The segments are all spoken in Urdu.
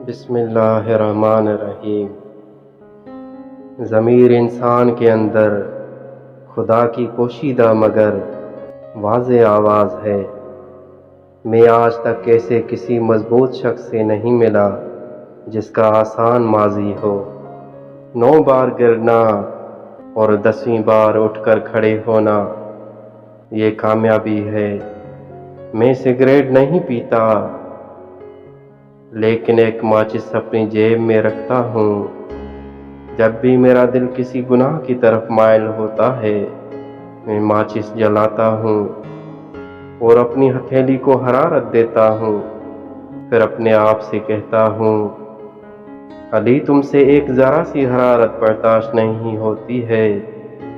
بسم اللہ الرحمن الرحیم۔ ضمیر انسان کے اندر خدا کی پوشیدہ مگر واضح آواز ہے۔ میں آج تک ایسے کسی مضبوط شخص سے نہیں ملا جس کا آسان ماضی ہو۔ 9 بار گرنا اور 10ویں بار اٹھ کر کھڑے ہونا یہ کامیابی ہے۔ میں سگریٹ نہیں پیتا، لیکن ایک ماچس اپنی جیب میں رکھتا ہوں۔ جب بھی میرا دل کسی گناہ کی طرف مائل ہوتا ہے، میں ماچس جلاتا ہوں اور اپنی ہتھیلی کو حرارت دیتا ہوں، پھر اپنے آپ سے کہتا ہوں، علی تم سے ایک ذرا سی حرارت برداشت نہیں ہوتی ہے،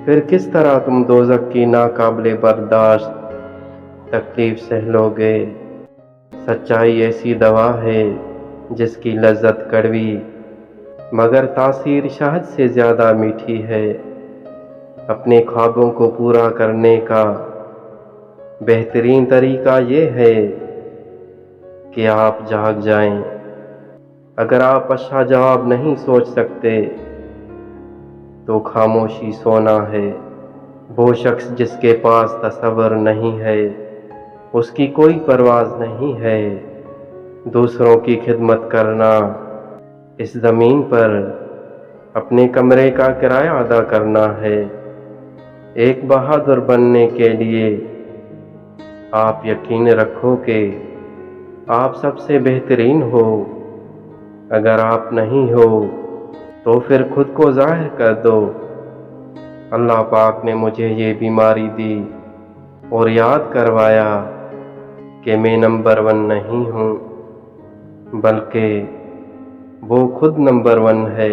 پھر کس طرح تم دوزخ کی ناقابل برداشت تکلیف سہ لو گے۔ سچائی ایسی دوا ہے جس کی لذت کڑوی مگر تاثیر شہد سے زیادہ میٹھی ہے۔ اپنے خوابوں کو پورا کرنے کا بہترین طریقہ یہ ہے کہ آپ جاگ جائیں۔ اگر آپ اچھا جواب نہیں سوچ سکتے تو خاموشی سونا ہے۔ وہ شخص جس کے پاس تصور نہیں ہے، اس کی کوئی پرواز نہیں ہے۔ دوسروں کی خدمت کرنا، اس زمین پر اپنے کمرے کا کرایہ ادا کرنا ہے۔ ایک بہادر بننے کے لیے آپ یقین رکھو کہ آپ سب سے بہترین ہو۔ اگر آپ نہیں ہو تو پھر خود کو ظاہر کر دو۔ اللہ پاک نے مجھے یہ بیماری دی اور یاد کروایا کہ میں نمبر 1 نہیں ہوں، بلکہ وہ خود نمبر 1 ہے۔